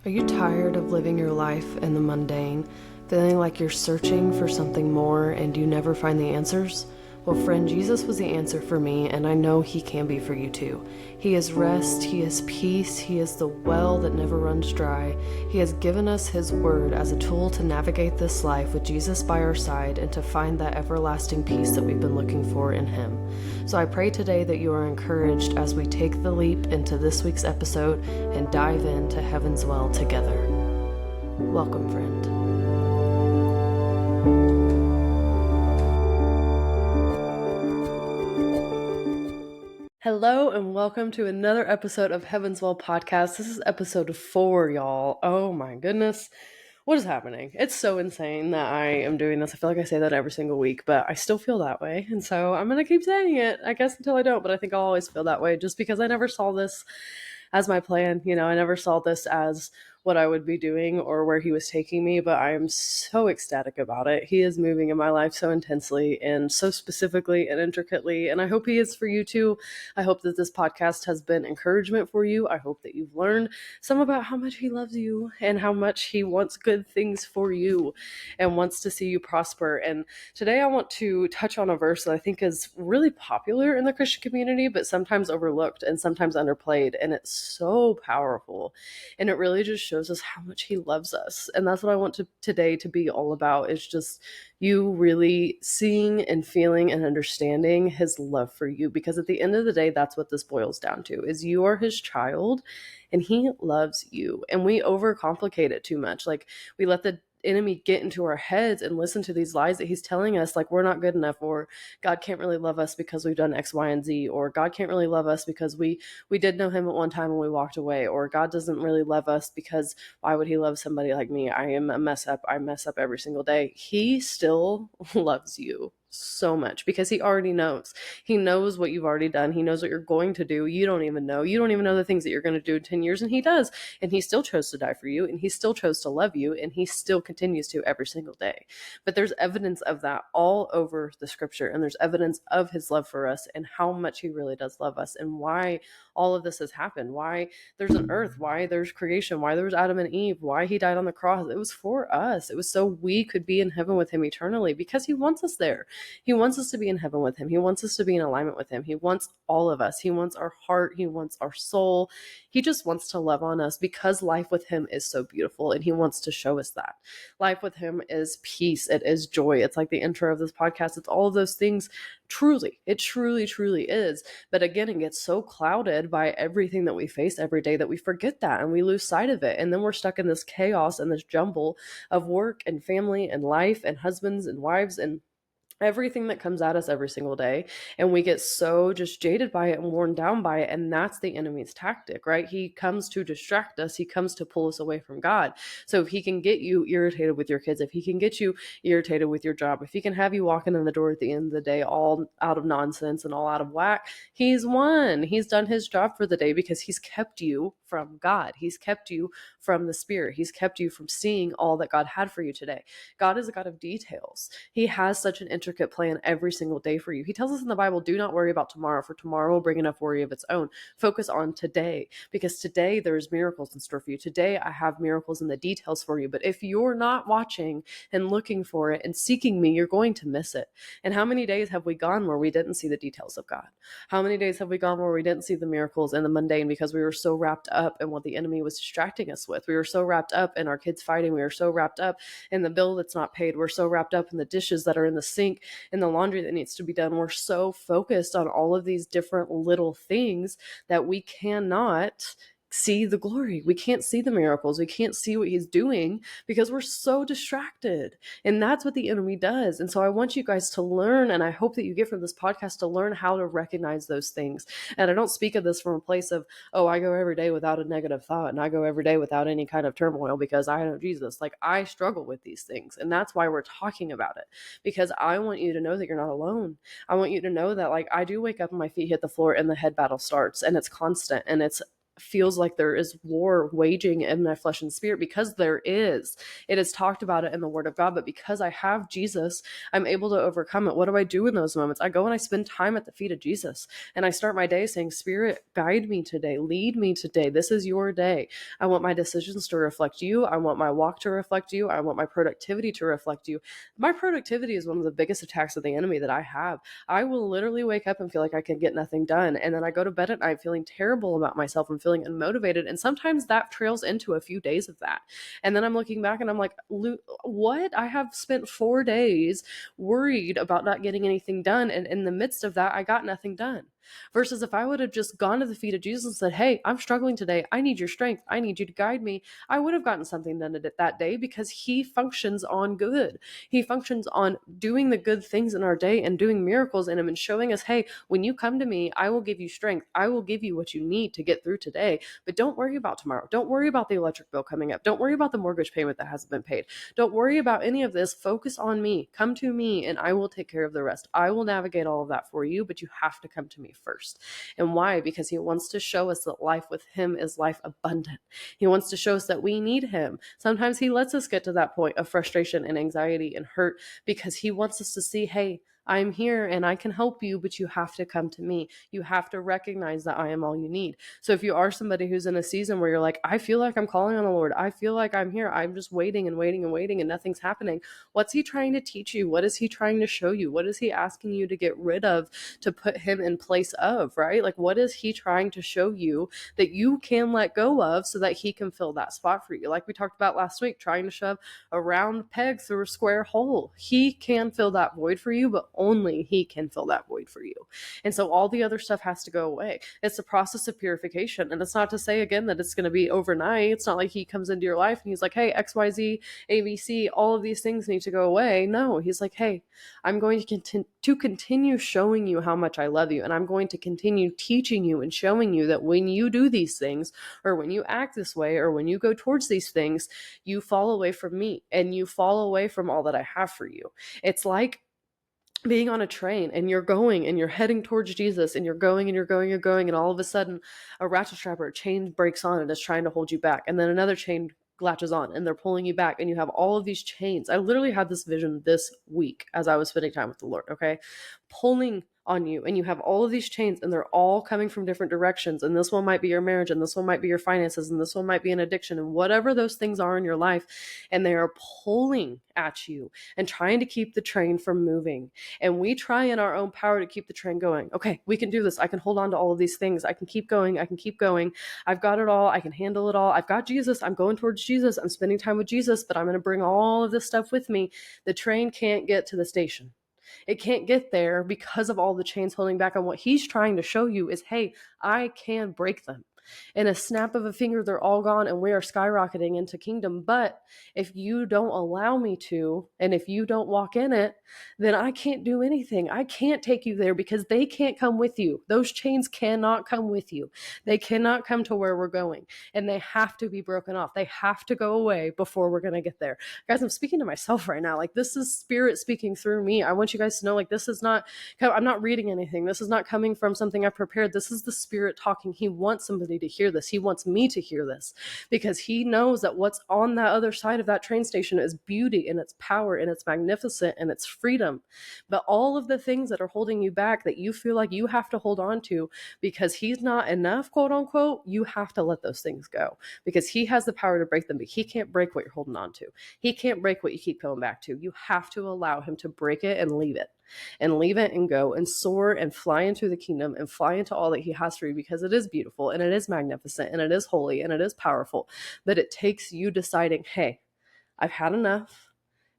Are you tired of living your life in the mundane, feeling like you're searching for something more and you never find the answers? Well, friend, Jesus was the answer for me, and I know He can be for you too. He is rest, He is peace, He is the well that never runs dry. He has given us His word as a tool to navigate this life with Jesus by our side and to find that everlasting peace that we've been looking for in Him. So I pray today that you are encouraged as we take the leap into this week's episode and dive into Heaven's Well together. Welcome, friend. Hello and welcome to another episode of Heaven's Well podcast. This is episode 4, y'all. Oh my goodness. What is happening? It's so insane that I am doing this. I feel like I say that every single week, but I still feel that way. And so I'm going to keep saying it, I guess, until I don't. But I think I'll always feel that way just because I never saw this as my plan. I never saw this as what I would be doing or where He was taking me, but I am so ecstatic about it. He is moving in my life so intensely and so specifically and intricately, and I hope He is for you too. I hope that this podcast has been encouragement for you. I hope that you've learned some about how much He loves you and how much He wants good things for you and wants to see you prosper. And today I want to touch on a verse that I think is really popular in the Christian community, but sometimes overlooked and sometimes underplayed, and it's so powerful, and it really just shows us how much He loves us. And that's what I want today to be all about, is just you really seeing and feeling and understanding His love for you, because at the end of the day, that's what this boils down to, is you are His child and He loves you. And we overcomplicate it too much. Like, we let the enemy get into our heads and listen to these lies that he's telling us, like we're not good enough, or God can't really love us because we've done X, Y, and Z, or God can't really love us because we did know Him at one time and we walked away, or God doesn't really love us because why would He love somebody like me? I am a mess up. I mess up every single day. He still loves you so much because He already knows. He knows what you've already done. He knows what you're going to do. You don't even know. You don't even know the things that you're going to do in 10 years, and He does. And He still chose to die for you, and He still chose to love you, and He still continues to every single day. But there's evidence of that all over the scripture, and there's evidence of His love for us and how much He really does love us, and why all of this has happened, why there's an earth, why there's creation, why there was Adam and Eve, why He died on the cross. It was for us. It was so we could be in heaven with Him eternally, because He wants us there. He wants us to be in heaven with Him. He wants us to be in alignment with Him. He wants all of us. He wants our heart. He wants our soul. He just wants to love on us because life with Him is so beautiful, and He wants to show us that. Life with Him is peace. It is joy. It's like the intro of this podcast. It's all of those things. Truly, it truly is. But again, it gets so clouded by everything that we face every day that we forget that and we lose sight of it. And then we're stuck in this chaos and this jumble of work and family and life and husbands and wives and everything that comes at us every single day, and we get so just jaded by it and worn down by it. And that's the enemy's tactic, right? He comes to distract us. He comes to pull us away from God. So if he can get you irritated with your kids, if he can get you irritated with your job, if he can have you walking in the door at the end of the day all out of nonsense and all out of whack, he's won. He's done his job for the day, because he's kept you from God. He's kept you from the Spirit. He's kept you from seeing all that God had for you today. God is a God of details. He has such an intricate plan every single day for you. He tells us in the Bible, do not worry about tomorrow, for tomorrow will bring enough worry of its own. Focus on today, because today there's miracles in store for you. Today I have miracles in the details for you. But if you're not watching and looking for it and seeking me, you're going to miss it. And how many days have we gone where we didn't see the details of God? How many days have we gone where we didn't see the miracles and the mundane because we were so wrapped up in what the enemy was distracting us with? We were so wrapped up in our kids fighting. We were so wrapped up in the bill that's not paid. We're so wrapped up in the dishes that are in the sink and the laundry that needs to be done. We're so focused on all of these different little things that we cannot see the glory. We can't see the miracles. We can't see what He's doing because we're so distracted. And that's what the enemy does. And so I want you guys to learn, and I hope that you get from this podcast to learn how to recognize those things. And I don't speak of this from a place of, oh, I go every day without a negative thought, and I go every day without any kind of turmoil because I know Jesus. Like, I struggle with these things. And that's why we're talking about it, because I want you to know that you're not alone. I want you to know that, like, I do wake up and my feet hit the floor and the head battle starts, and it's constant, and it's feels like there is war waging in my flesh and spirit, because there is. It is talked about it in the Word of God, but because I have Jesus, I'm able to overcome it. What do I do in those moments? I go and I spend time at the feet of Jesus, and I start my day saying, Spirit, guide me today, lead me today. This is your day. I want my decisions to reflect you. I want my walk to reflect you. I want my productivity to reflect you. My productivity is one of the biggest attacks of the enemy that I have. I will literally wake up and feel like I can get nothing done. And then I go to bed at night feeling terrible about myself and feeling unmotivated. And sometimes that trails into a few days of that. And then I'm looking back and I'm like, what? I have spent 4 days worried about not getting anything done. And in the midst of that, I got nothing done. Versus if I would have just gone to the feet of Jesus and said, hey, I'm struggling today. I need your strength. I need you to guide me. I would have gotten something done that day, because he functions on good. He functions on doing the good things in our day and doing miracles in him and showing us, hey, when you come to me, I will give you strength. I will give you what you need to get through today. But don't worry about tomorrow. Don't worry about the electric bill coming up. Don't worry about the mortgage payment that hasn't been paid. Don't worry about any of this. Focus on me. Come to me and I will take care of the rest. I will navigate all of that for you, but you have to come to me first. And why? Because he wants to show us that life with him is life abundant. He wants to show us that we need him. Sometimes he lets us get to that point of frustration and anxiety and hurt, because he wants us to see, hey, I'm here and I can help you, but you have to come to me. You have to recognize that I am all you need. So if you are somebody who's in a season where you're like, I feel like I'm calling on the Lord, I feel like I'm here, I'm just waiting and waiting and waiting and nothing's happening. What's he trying to teach you? What is he trying to show you? What is he asking you to get rid of to put him in place of, right? Like, what is he trying to show you that you can let go of so that he can fill that spot for you? Like we talked about last week, trying to shove a round peg through a square hole. He can fill that void for you, but only he can fill that void for you. And so all the other stuff has to go away. It's a process of purification. And it's not to say, again, that it's going to be overnight. It's not like he comes into your life and he's like, hey, XYZ, ABC, all of these things need to go away. No, he's like, hey, I'm going to continue showing you how much I love you. And I'm going to continue teaching you and showing you that when you do these things, or when you act this way, or when you go towards these things, you fall away from me and you fall away from all that I have for you. It's like being on a train and you're going and you're heading towards Jesus and you're going and you're going, you're going, and all of a sudden a ratchet strap or a chain breaks on and is trying to hold you back. And then another chain latches on and they're pulling you back, and you have all of these chains. I literally had this vision this week as I was spending time with the Lord, okay? Pulling on you, and you have all of these chains and they're all coming from different directions, and this one might be your marriage, and this one might be your finances, and this one might be an addiction, and whatever those things are in your life, and they are pulling at you and trying to keep the train from moving. And we try in our own power to keep the train going. Okay, we can do this. I can hold on to all of these things. I can keep going. I can keep going. I've got it all. I can handle it all. I've got Jesus. I'm going towards Jesus. I'm spending time with Jesus, but I'm going to bring all of this stuff with me. The train can't get to the station. It can't get there because of all the chains holding back. And what he's trying to show you is, hey, I can break them. In a snap of a finger, they're all gone and we are skyrocketing into kingdom. But if you don't allow me to, and if you don't walk in it, then I can't do anything. I can't take you there because they can't come with you. Those chains cannot come with you. They cannot come to where we're going, and they have to be broken off. They have to go away before we're going to get there. Guys, I'm speaking to myself right now. Like, this is Spirit speaking through me. I want you guys to know, like, this is not, I'm not reading anything. This is not coming from something I've prepared. This is the Spirit talking. He wants somebody to hear this. He wants me to hear this, because he knows that what's on that other side of that train station is beauty and it's power and it's magnificent and it's freedom. But all of the things that are holding you back, that you feel like you have to hold on to because he's not enough, quote unquote, you have to let those things go, because he has the power to break them, but he can't break what you're holding on to. He can't break what you keep going back to. You have to allow him to break it and leave it. And leave it and go and soar and fly into the kingdom and fly into all that he has for you, because it is beautiful and it is magnificent and it is holy and it is powerful. But it takes you deciding, hey, I've had enough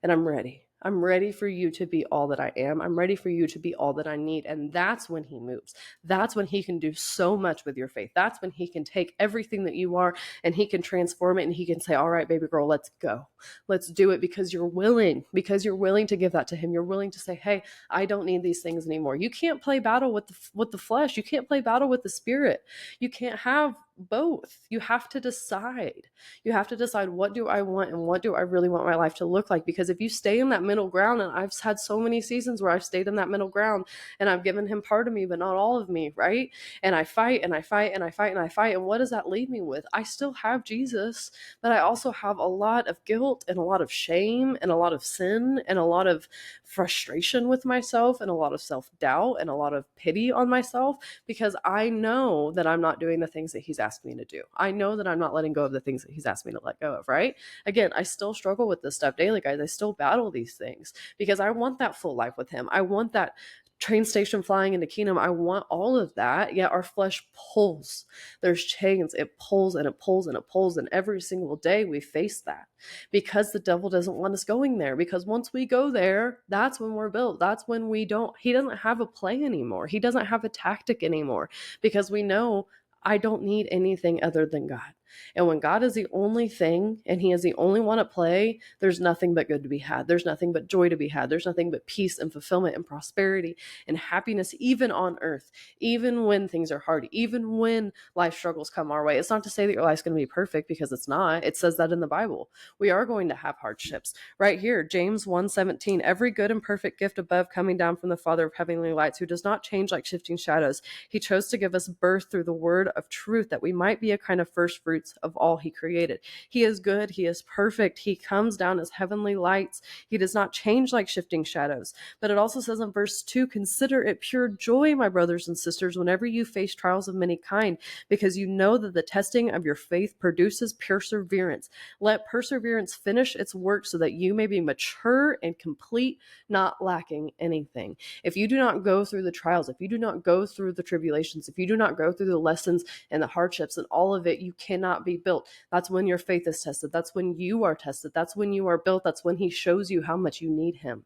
and I'm ready. I'm ready for you to be all that I am. I'm ready for you to be all that I need. And that's when he moves. That's when he can do so much with your faith. That's when he can take everything that you are and he can transform it, and he can say, all right, baby girl, let's go. Let's do it, because you're willing to give that to him. You're willing to say, hey, I don't need these things anymore. You can't play battle with the flesh. You can't play battle with the spirit. You can't have both. You have to decide. You have to decide, what do I want and what do I really want my life to look like? Because if you stay in that middle ground, and I've had so many seasons where I've stayed in that middle ground and I've given him part of me, but not all of me, right? And I fight and I fight and I fight and I fight. And what does that leave me with? I still have Jesus, but I also have a lot of guilt and a lot of shame and a lot of sin and a lot of frustration with myself and a lot of self-doubt and a lot of pity on myself, because I know that I'm not doing the things that he's asked me to do. I know that I'm not letting go of the things that he's asked me to let go of, right? Again, I still struggle with this stuff daily, guys. I still battle these things because I want that full life with him. I want that train station flying into kingdom. I want all of that, yet our flesh pulls. There's chains. It pulls and it pulls and it pulls, and every single day we face that because the devil doesn't want us going there, because once we go there, that's when we're built. That's when he doesn't have a play anymore. He doesn't have a tactic anymore, because we know I don't need anything other than God. And when God is the only thing and he is the only one at play, there's nothing but good to be had. There's nothing but joy to be had. There's nothing but peace and fulfillment and prosperity and happiness, even on earth, even when things are hard, even when life struggles come our way. It's not to say that your life's going to be perfect, because it's not. It says that in the Bible. We are going to have hardships. Right here, James 1:17, every good and perfect gift above coming down from the Father of heavenly lights, who does not change like shifting shadows. He chose to give us birth through the word of truth, that we might be a kind of first fruits of all he created. He is good. He is perfect. He comes down as heavenly lights. He does not change like shifting shadows. But it also says in verse 2, consider it pure joy, my brothers and sisters, whenever you face trials of many kind, because you know that the testing of your faith produces perseverance. Let perseverance finish its work, so that you may be mature and complete, not lacking anything. If you do not go through the trials, if you do not go through the tribulations, if you do not go through the lessons and the hardships and all of it, you cannot be built. That's when your faith is tested. That's when you are tested. That's when you are built. That's when he shows you how much you need him.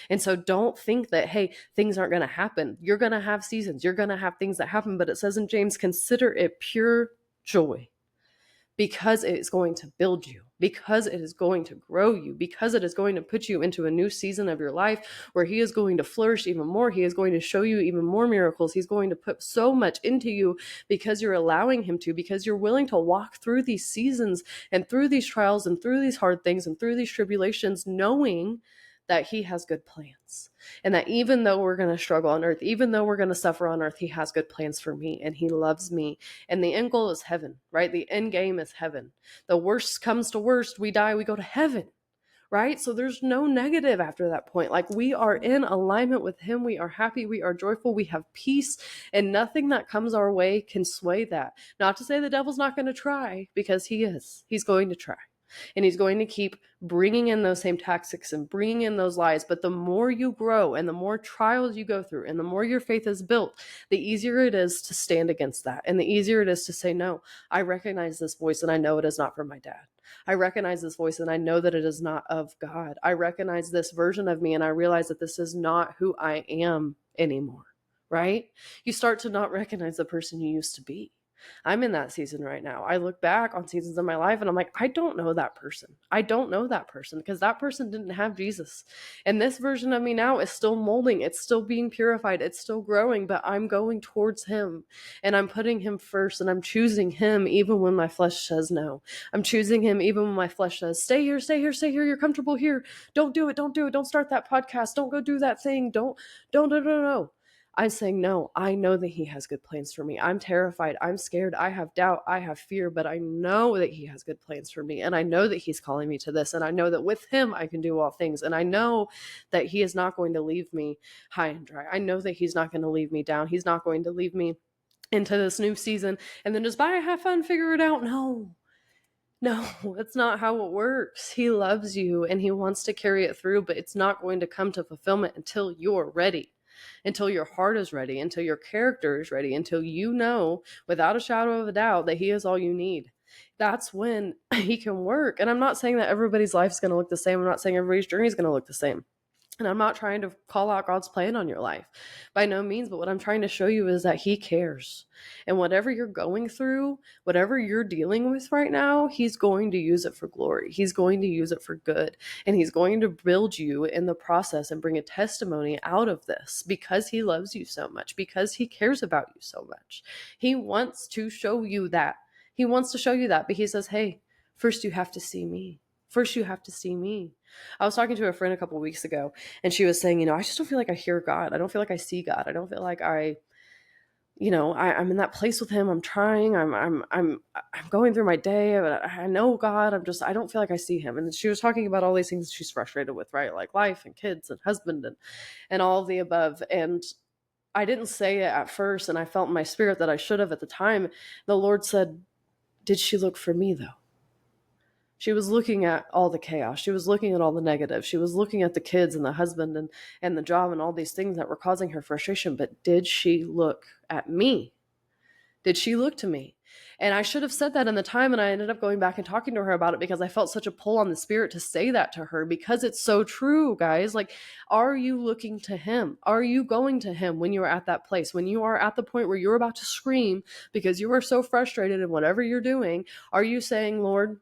And so don't think that, hey, things aren't going to happen. You're going to have seasons. You're going to have things that happen. But it says in James, consider it pure joy, because it is going to build you, because it is going to grow you, because it is going to put you into a new season of your life where he is going to flourish even more. He is going to show you even more miracles. He's going to put so much into you because you're allowing him to, because you're willing to walk through these seasons and through these trials and through these hard things and through these tribulations, knowing that he has good plans, and that even though we're going to struggle on earth, even though we're going to suffer on earth, he has good plans for me and he loves me. And the end goal is heaven, right? The end game is heaven. The worst comes to worst, we die, we go to heaven, right? So there's no negative after that point. Like, we are in alignment with him. We are happy. We are joyful. We have peace, and nothing that comes our way can sway that. Not to say the devil's not going to try, because he is. He's going to try. And he's going to keep bringing in those same tactics and bringing in those lies. But the more you grow and the more trials you go through and the more your faith is built, the easier it is to stand against that. And the easier it is to say, no, I recognize this voice and I know it is not from my dad. I recognize this voice and I know that it is not of God. I recognize this version of me and I realize that this is not who I am anymore, right? You start to not recognize the person you used to be. I'm in that season right now. I look back on seasons of my life and I'm like, I don't know that person. I don't know that person, because that person didn't have Jesus. And this version of me now is still molding. It's still being purified. It's still growing, but I'm going towards him and I'm putting him first, and I'm choosing him even when my flesh says no. I'm choosing him even when my flesh says, stay here, stay here, stay here. You're comfortable here. Don't do it. Don't do it. Don't start that podcast. Don't go do that thing. Don't. I'm saying, no, I know that he has good plans for me. I'm terrified. I'm scared. I have doubt. I have fear, but I know that he has good plans for me. And I know that he's calling me to this. And I know that with him, I can do all things. And I know that he is not going to leave me high and dry. I know that he's not going to leave me down. He's not going to leave me into this new season and then just bye, have fun, figure it out. No, that's not how it works. He loves you and he wants to carry it through, but it's not going to come to fulfillment until you're ready. Until your heart is ready, until your character is ready, until you know without a shadow of a doubt that he is all you need. That's when he can work. And I'm not saying that everybody's life is going to look the same. I'm not saying everybody's journey is going to look the same. And I'm not trying to call out God's plan on your life by no means, but what I'm trying to show you is that he cares. And whatever you're going through, whatever you're dealing with right now, he's going to use it for glory. He's going to use it for good. And he's going to build you in the process and bring a testimony out of this, because he loves you so much, because he cares about you so much. He wants to show you that He wants to show you that, but he says, hey, first you have to see me. First you have to see me. I was talking to a friend a couple weeks ago, and she was saying, I just don't feel like I hear God. I don't feel like I see God. I don't feel like I'm in that place with him. I'm trying. I'm going through my day, but I know God. I don't feel like I see him. And she was talking about all these things she's frustrated with, right? Like life and kids and husband and all of the above. And I didn't say it at first, and I felt in my spirit that I should have at the time. The Lord said, did she look for me though? She was looking at all the chaos. She was looking at all the negative. She was looking at the kids and the husband and the job and all these things that were causing her frustration. But did she look at me? Did she look to me? And I should have said that in the time, and I ended up going back and talking to her about it because I felt such a pull on the spirit to say that to her because it's so true, guys. Like, are you looking to him? Are you going to him when you're at that place? When you are at the point where you're about to scream because you are so frustrated in whatever you're doing, are you saying, Lord,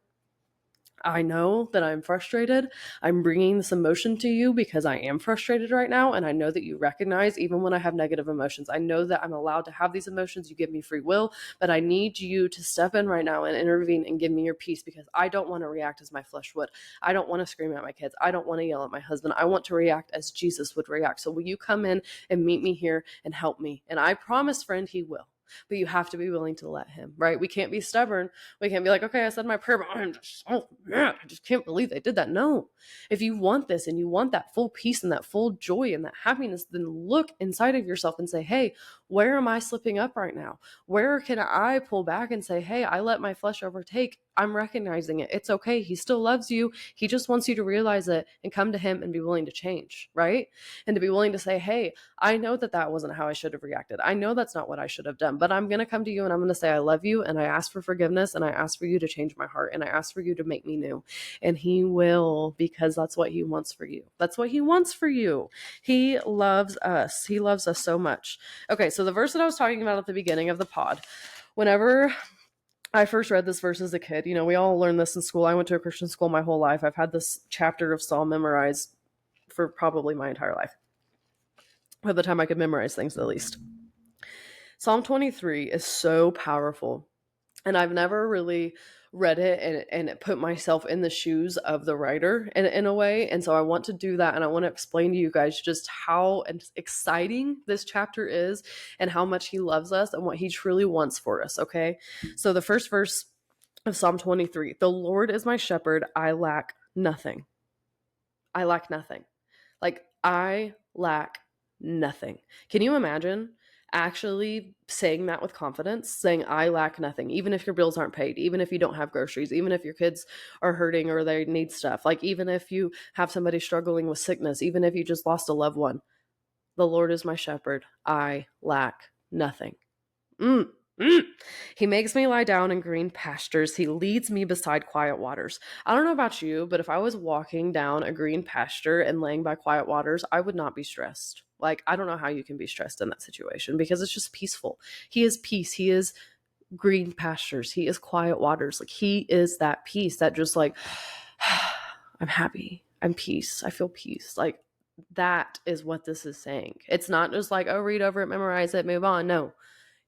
I know that I'm frustrated. I'm bringing this emotion to you because I am frustrated right now. And I know that you recognize even when I have negative emotions. I know that I'm allowed to have these emotions. You give me free will, but I need you to step in right now and intervene and give me your peace because I don't want to react as my flesh would. I don't want to scream at my kids. I don't want to yell at my husband. I want to react as Jesus would react. So will you come in and meet me here and help me? And I promise, friend, he will. But you have to be willing to let him, right? We can't be stubborn. We can't be like, okay, I said my prayer, but I'm just so mad. I just can't believe they did that. No. If you want this and you want that full peace and that full joy and that happiness, then look inside of yourself and say, hey, where am I slipping up right now? Where can I pull back and say, hey, I let my flesh overtake. I'm recognizing it. It's okay. He still loves you. He just wants you to realize it and come to him and be willing to change, right? And to be willing to say, hey, I know that that wasn't how I should have reacted. I know that's not what I should have done, but I'm going to come to you and I'm going to say, I love you. And I ask for forgiveness and I ask for you to change my heart and I ask for you to make me new. And he will, because that's what he wants for you. That's what he wants for you. He loves us. He loves us so much. Okay. So the verse that I was talking about at the beginning of the pod, whenever I first read this verse as a kid, we all learned this in school. I went to a Christian school my whole life. I've had this chapter of Psalm memorized for probably my entire life. By the time I could memorize things, at least. Psalm 23 is so powerful. And I've never really read it and put myself in the shoes of the writer in a way. And so I want to do that. And I want to explain to you guys just how exciting this chapter is and how much he loves us and what he truly wants for us. Okay. So the first verse of Psalm 23, the Lord is my shepherd. I lack nothing. I lack nothing. Like, I lack nothing. Can you imagine actually saying that with confidence, saying I lack nothing, even if your bills aren't paid, even if you don't have groceries, even if your kids are hurting or they need stuff, like even if you have somebody struggling with sickness, even if you just lost a loved one, the Lord is my shepherd. I lack nothing. He makes me lie down in green pastures. He leads me beside quiet waters. I don't know about you, but if I was walking down a green pasture and laying by quiet waters, I would not be stressed. Like, I don't know how you can be stressed in that situation because it's just peaceful. He is peace. He is green pastures. He is quiet waters. Like, he is that peace that just like, I'm happy. I'm peace. I feel peace. Like, that is what this is saying. It's not just like, oh, read over it, memorize it, move on. No.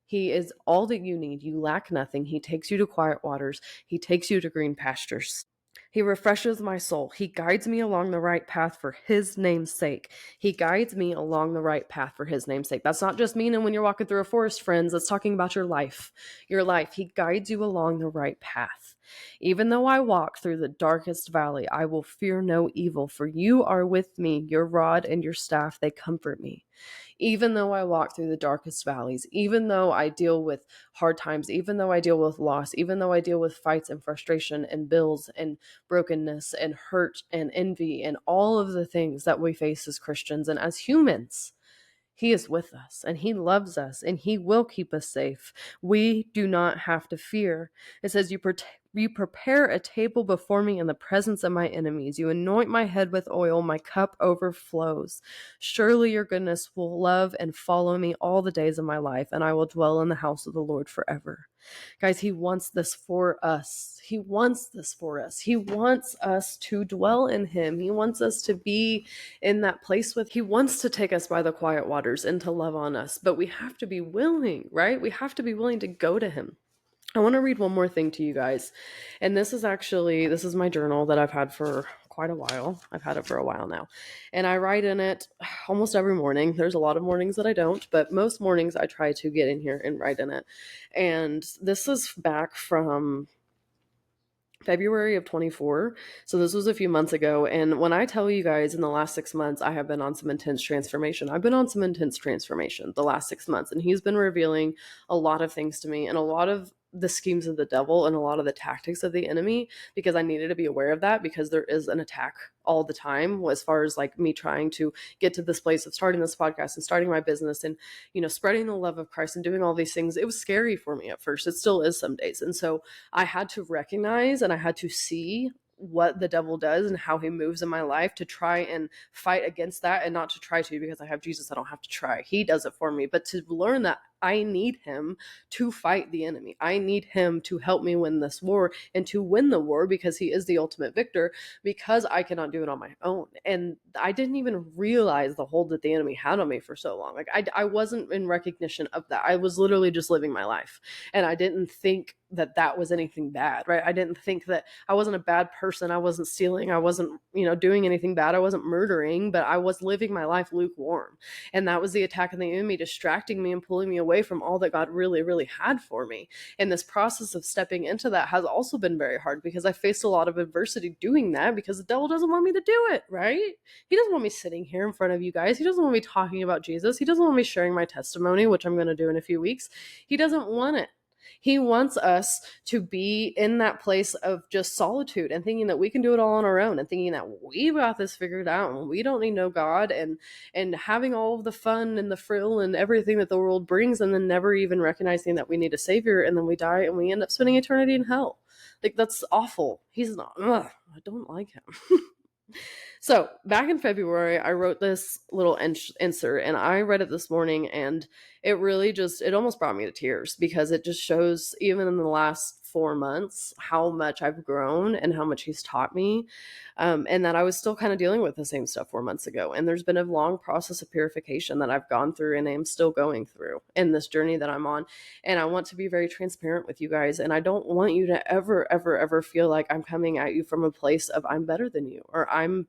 He is all that you need. You lack nothing. He takes you to quiet waters. He takes you to green pastures. He refreshes my soul. He guides me along the right path for his name's sake. He guides me along the right path for his name's sake. That's not just meaning when you're walking through a forest, friends. That's talking about your life. Your life. He guides you along the right path. Even though I walk through the darkest valley, I will fear no evil, for you are with me. Your rod and your staff, they comfort me. Even though I walk through the darkest valleys, even though I deal with hard times, even though I deal with loss, even though I deal with fights and frustration and bills and brokenness and hurt and envy and all of the things that we face as Christians and as humans, he is with us and he loves us and he will keep us safe. We do not have to fear. It says, you prepare a table before me in the presence of my enemies. You anoint my head with oil. My cup overflows. Surely your goodness will love and follow me all the days of my life, and I will dwell in the house of the Lord forever. Guys, he wants this for us. He wants this for us. He wants us to dwell in him. He wants us to be in that place with, he wants to take us by the quiet waters and to love on us, but we have to be willing, right? We have to be willing to go to him. I want to read one more thing to you guys. And this is my journal that I've had for quite a while. I've had it for a while now. And I write in it almost every morning. There's a lot of mornings that I don't, but most mornings I try to get in here and write in it. And this is back from February of 24. So this was a few months ago. And when I tell you guys in the last 6 months, I have been on some intense transformation. I've been on some intense transformation the last 6 months. And he's been revealing a lot of things to me and a lot of the schemes of the devil and a lot of the tactics of the enemy, because I needed to be aware of that, because there is an attack all the time as far as like me trying to get to this place of starting this podcast and starting my business and, spreading the love of Christ and doing all these things. It was scary for me at first. It still is some days. And so I had to recognize and I had to see what the devil does and how he moves in my life to try and fight against that, and not to try to, because I have Jesus. I don't have to try. He does it for me. But to learn that I need him to fight the enemy. I need him to help me win this war and to win the war, because he is the ultimate victor, because I cannot do it on my own. And I didn't even realize the hold that the enemy had on me for so long. Like I wasn't in recognition of that. I was literally just living my life. And I didn't think that that was anything bad, right? I didn't think that I wasn't a bad person. I wasn't stealing. I wasn't, doing anything bad. I wasn't murdering, but I was living my life lukewarm. And that was the attack of the enemy, distracting me and pulling me away from all that God really, really had for me. And this process of stepping into that has also been very hard, because I faced a lot of adversity doing that, because the devil doesn't want me to do it, right? He doesn't want me sitting here in front of you guys. He doesn't want me talking about Jesus. He doesn't want me sharing my testimony, which I'm going to do in a few weeks. He doesn't want it. He wants us to be in that place of just solitude and thinking that we can do it all on our own, and thinking that we've got this figured out and we don't need no God, and having all of the fun and the frill and everything that the world brings, and then never even recognizing that we need a savior, and then we die and we end up spending eternity in hell. Like, that's awful. He's not. I don't like him. So back in February, I wrote this little insert, and I read it this morning, and it really it almost brought me to tears, because it just shows, even in the last 4 months, how much I've grown and how much he's taught me. And that I was still kind of dealing with the same stuff 4 months ago. And there's been a long process of purification that I've gone through and I'm still going through in this journey that I'm on. And I want to be very transparent with you guys. And I don't want you to ever, ever, ever feel like I'm coming at you from a place of I'm better than you, or I'm,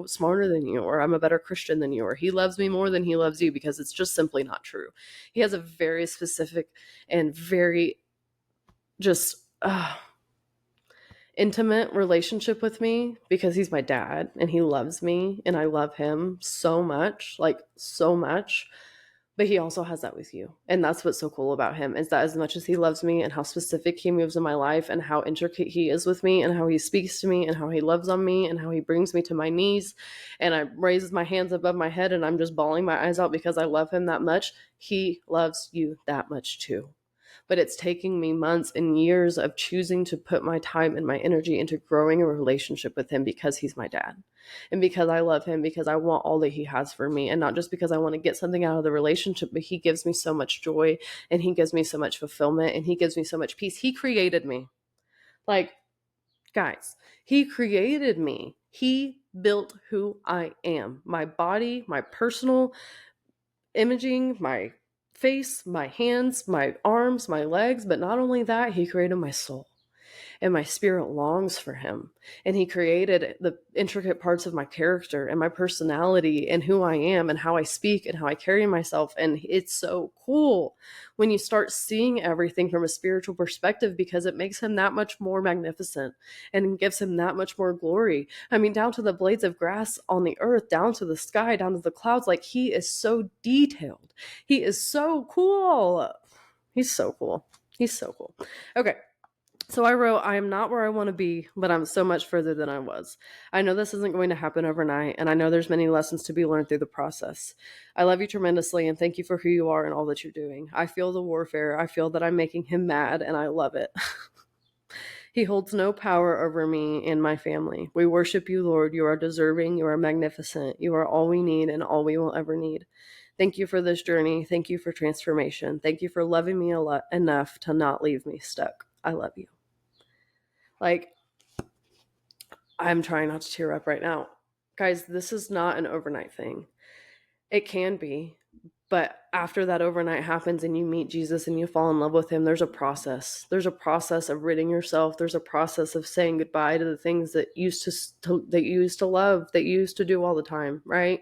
smarter than you, or I'm a better Christian than you, or he loves me more than he loves you, because it's just simply not true. He has a very specific and very just intimate relationship with me, because he's my dad and he loves me and I love him so much, like so much. But he also has that with you. And that's what's so cool about him, is that as much as he loves me and how specific he moves in my life and how intricate he is with me and how he speaks to me and how he loves on me and how he brings me to my knees and I raises my hands above my head and I'm just bawling my eyes out because I love him that much, he loves you that much too. But it's taking me months and years of choosing to put my time and my energy into growing a relationship with him, because he's my dad and because I love him, because I want all that he has for me, and not just because I want to get something out of the relationship, but he gives me so much joy and he gives me so much fulfillment and he gives me so much peace. He created me. Like, guys, he created me. He built who I am, my body, my personal imaging, my face, my hands, my arms, my legs. But not only that, he created my soul. And my spirit longs for him. And he created the intricate parts of my character and my personality and who I am and how I speak and how I carry myself. And it's so cool when you start seeing everything from a spiritual perspective, because it makes him that much more magnificent and gives him that much more glory. I mean, down to the blades of grass on the earth, down to the sky, down to the clouds. Like, he is so detailed. He is so cool. He's so cool. He's so cool. Okay. So I wrote, I am not where I want to be, but I'm so much further than I was. I know this isn't going to happen overnight, and I know there's many lessons to be learned through the process. I love you tremendously, and thank you for who you are and all that you're doing. I feel the warfare. I feel that I'm making him mad, and I love it. He holds no power over me and my family. We worship you, Lord. You are deserving. You are magnificent. You are all we need and all we will ever need. Thank you for this journey. Thank you for transformation. Thank you for loving me enough to not leave me stuck. I love you. Like, I'm trying not to tear up right now. Guys, this is not an overnight thing. It can be, But after that overnight happens and you meet Jesus and you fall in love with him, there's a process. There's a process of ridding yourself. There's a process of saying goodbye to the things that that you used to love, that you used to do all the time, right?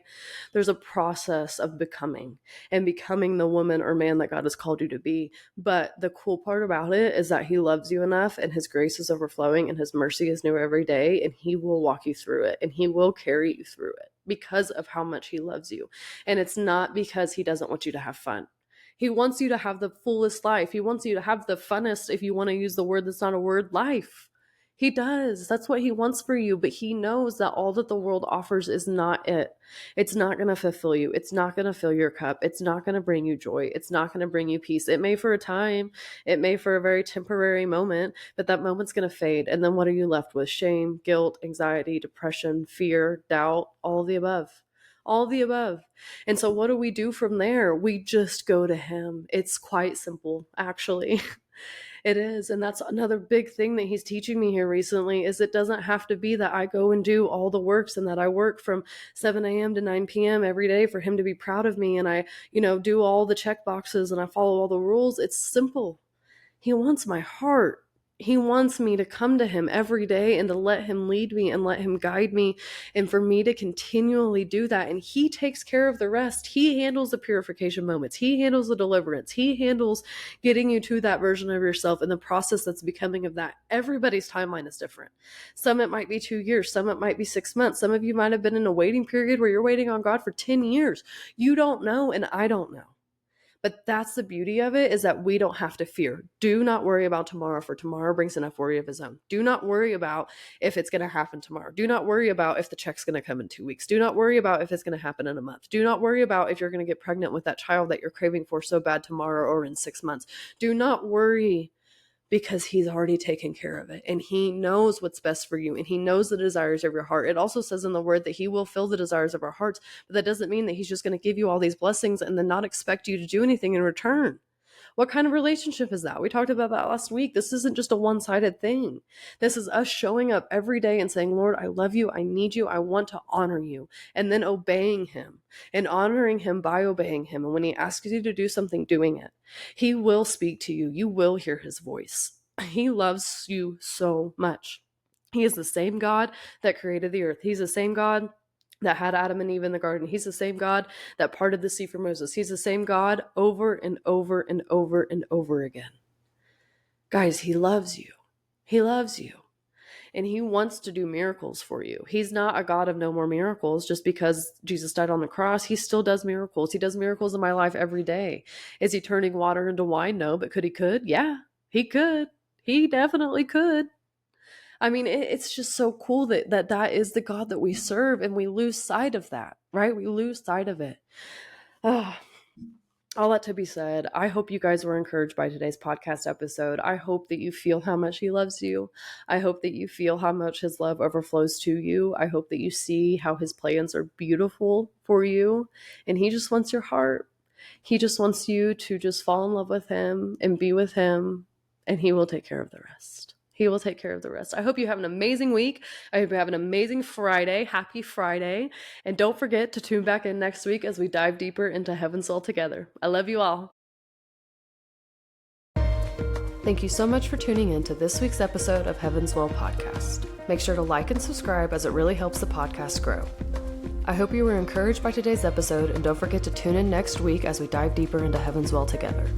There's a process of becoming the woman or man that God has called you to be. But the cool part about it is that he loves you enough, and his grace is overflowing, and his mercy is new every day, and he will walk you through it, and he will carry you through it because of how much he loves you. And it's not because he doesn't want you to have fun. He wants you to have the fullest life. He wants you to have the funnest, if you want to use the word that's not a word, life. He does. That's what he wants for you. But he knows that all that the world offers is not it. It's not going to fulfill you. It's not going to fill your cup. It's not going to bring you joy. It's not going to bring you peace. It may for a time. It may for a very temporary moment, but that moment's going to fade. And then what are you left with? Shame, guilt, anxiety, depression, fear, doubt, all of the above. All of the above. And so what do we do from there? We just go to him. It's quite simple, actually. It is. And that's another big thing that he's teaching me here recently, is it doesn't have to be that I go and do all the works and that I work from 7 a.m. to 9 p.m. every day for him to be proud of me. And I, do all the check boxes and I follow all the rules. It's simple. He wants my heart. He wants me to come to him every day and to let him lead me and let him guide me, and for me to continually do that. And he takes care of the rest. He handles the purification moments. He handles the deliverance. He handles getting you to that version of yourself and the process that's becoming of that. Everybody's timeline is different. Some it might be 2 years. Some it might be 6 months. Some of you might have been in a waiting period where you're waiting on God for 10 years. You don't know, and I don't know. But that's the beauty of it, is that we don't have to fear. Do not worry about tomorrow, for tomorrow brings enough worry of his own. Do not worry about if it's going to happen tomorrow. Do not worry about if the check's going to come in 2 weeks. Do not worry about if it's going to happen in a month. Do not worry about if you're going to get pregnant with that child that you're craving for so bad tomorrow or in 6 months. Do not worry, because he's already taken care of it, and he knows what's best for you, and he knows the desires of your heart. It also says in the word that he will fill the desires of our hearts, but that doesn't mean that he's just going to give you all these blessings and then not expect you to do anything in return. What kind of relationship is that? We talked about that last week. This isn't just a one-sided thing. This is us showing up every day and saying, Lord, I love you. I need you. I want to honor you. And then obeying him and honoring him by obeying him. And when he asks you to do something, doing it. He will speak to you. You will hear his voice. He loves you so much. He is the same God that created the earth. He's the same God that had Adam and Eve in the garden. He's the same God that parted the sea for Moses. He's the same God over and over and over and over again. Guys, he loves you. He loves you. And he wants to do miracles for you. He's not a God of no more miracles just because Jesus died on the cross. He still does miracles. He does miracles in my life every day. Is he turning water into wine? No, but could he? Yeah, he could. He definitely could. I mean, it's just so cool that is the God that we serve, and we lose sight of that, right? We lose sight of it. All that to be said, I hope you guys were encouraged by today's podcast episode. I hope that you feel how much he loves you. I hope that you feel how much his love overflows to you. I hope that you see how his plans are beautiful for you, and he just wants your heart. He just wants you to just fall in love with him and be with him, and he will take care of the rest. He will take care of the rest. I hope you have an amazing week. I hope you have an amazing Friday. Happy Friday. And don't forget to tune back in next week as we dive deeper into Heaven's Well together. I love you all. Thank you so much for tuning in to this week's episode of Heaven's Well podcast. Make sure to like and subscribe, as it really helps the podcast grow. I hope you were encouraged by today's episode, and don't forget to tune in next week as we dive deeper into Heaven's Well together.